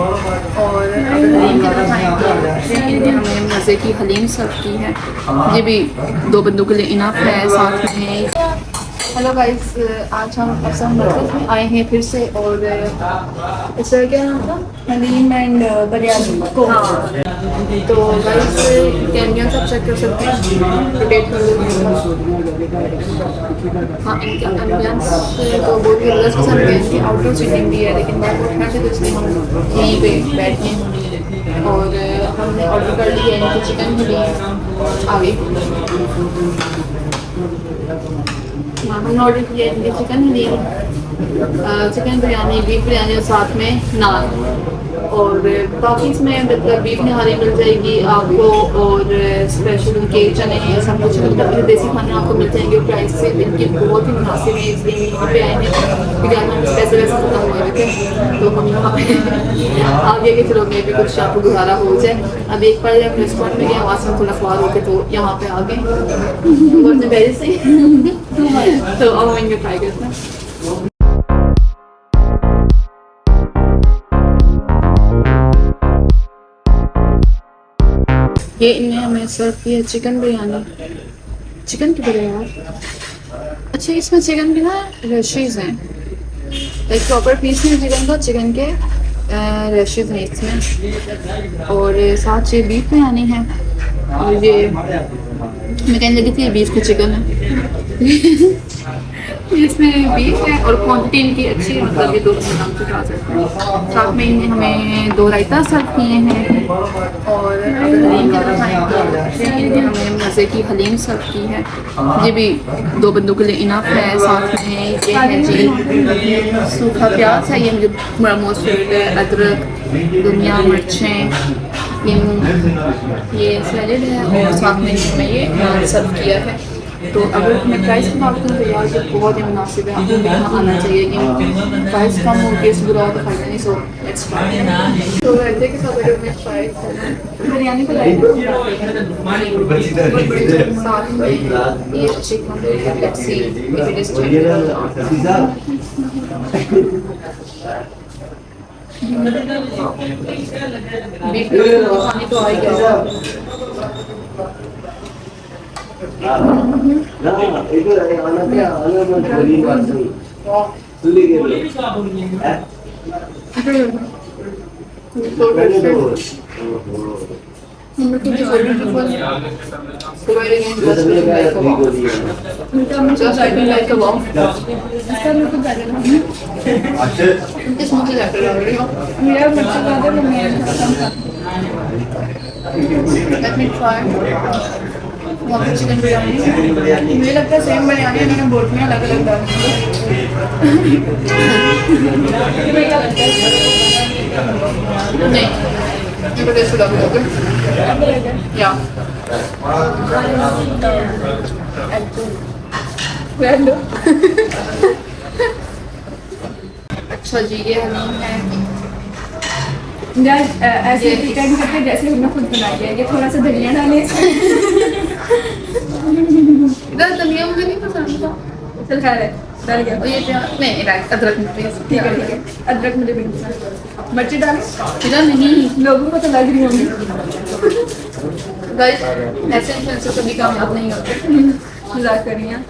और हलीम की तरफ आएंगे। इनने हमें मज़े की हलीम सर्व की है। ये भी 2 बंदों के लिए इनफ है। साथ में हेलो गाइस, आज हम अफसर मरकज़ में आए हैं फिर से। और इसका क्या नाम था? हलीम एंड बिरयानी को। हाँ, तो गाइस इनके एम्बियंस आप चेक कर सकते हैं। रोटेट कर लेते हैं। हाँ, इनका एम्बियंस तो बहुत ही ज़बरदस्त पसंद है। इनकी आउटडोर सीटिंग भी है, लेकिन बाहर बहुत ठंड है तो इसलिए हम यहीं पे बैठे हैं। और हमने ऑर्डर कर लिया है इनकी चिकन हलीम। आगे हमने ऑर्डर किया इनकी chicken haleem, chicken biryani, beef biryani और साथ में नान। और बाकी इसमें मतलब बीफ निहारी मिल जाएगी आपको, और स्पेशल उनके चने सब कुछ मतलब देसी खाने आपको मिल जाएंगे। प्राइस से इनके बहुत ही मुनासिब है, इसलिए यहाँ पे आए हैं। क्योंकि आज हम पैसे वैसे खत्म हो गए थे तो हम यहाँ पे आगे के चलो में भी कुछ आपको गुजारा हो जाए। अब एक बार जब रेस्टोरेंट में गए वहाँ से थोड़ा ख्वार होके तो यहाँ पे आ गए पहले से तो अब हम इनके ट्राई करते हैं। ये इनने हमें सर्व किया चिकन बिरयानी। चिकन की बिरयानी, अच्छा इसमें चिकन के ना रशीज हैं, एक प्रॉपर पीस नहीं चिकन का, चिकन के रशीज हैं इसमें। और साथ ये बीफ बिरयानी है। और ये मैं कहने लगी थी ये बीफ का चिकन है इसमें बीफ है और क्वांटिटी इनकी अच्छी है, मतलब ये 2 काम से खा सकते हैं। साथ में इन्हें हमें 2 रायता सर्व किए हैं। और हलीम की तरफ आएंगे। इन्हें हमें मज़े की हलीम सर्व की है। ये भी 2 बंदों के लिए इनफ है। साथ में ये है जी सूखा प्याज है, ये मुझे बड़ा मोस्ट फेवरेट है। अदरक, धनिया, मिर्चें, ये सैलेड है। और साथ में हमें ये नान सर्व किया है। तो अगर मैं प्राइस की बात करूँ तो यार ये बहुत ही मुनासिब है, आपको यहाँ आना चाहिए। कि प्राइस कम हो गया बुरा हो तो फायदा नहीं। So let's try. तो रायते के साथ अगर मैं ट्राई करूँ बिरयानी को साथ में ये chicken let's see if it is beef खाने तो आ ही गया। चिकन बिरयानी मुझे लगता है सेम बिरयानी है, मैंने बोटियाँ अलग अलग डाली नहीं मेरे को टेस्ट लग या अच्छा जी ये हलीम है ऐसे प्रिटेंड करके जैसे हमने खुद बनाई है। ये थोड़ा सा धनिया डाले इधर धनिया मुझे नहीं पसंद था। चल खा रहे डाल गया। और ये नहीं अदरक प्लीज। ठीक है अदरक मुझे भी पसंद। मिर्ची डाल इधर नहीं, लोगों को तो लग रही होंगी। गाइस ऐसे इन्फ्लुएंसर कभी कामयाब नहीं होते। मजाक कर रही हैं।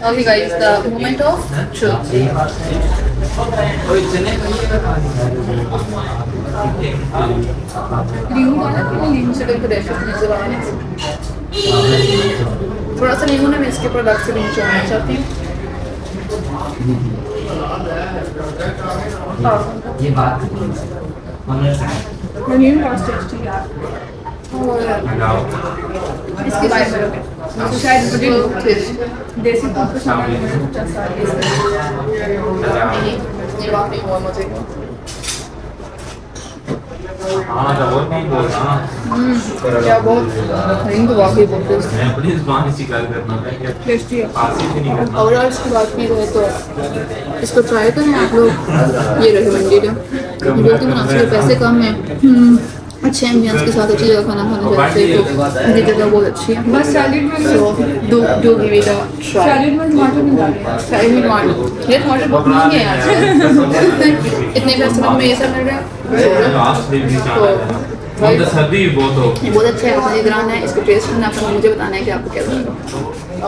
Okay guys, the moment of truth. थोड़ा सा नींबू ना मैं इसके प्रोडक्ट से निचोड़ना चाहती हूँ। ये बात हलीम बहुत टेस्टी है इसके बारे में तो शायद मुझे देसी फूड को शामिल ये वाकई बहुत मजे का। हाँ तो बहुत नहीं बोल रहा क्या बहुत हलीम तो वाकई बहुत टेस्टी है। और इसकी बात की जाए तो इसको ट्राई करें आप लोग। ये रहे मंडी का बोलते मुनासिब पैसे कम है अच्छे एम्बियंस के साथ अच्छी जगह खाना खाने जाते हैं तो ये जगह बहुत अच्छी है। बस सैलेड में So do give it a try. Salad में टमाटर नहीं डाले। सैलेड में टमाटर, ये टमाटर बहुत महंगे हैं यार। इतने पैसे में ये सब मिल रहा है। तो सर्दी बहुत हो बहुत अच्छा है, मज़ेदार है। इसका टेस्ट करना, आपको मुझे बताना है कि आपको कैसा लगा।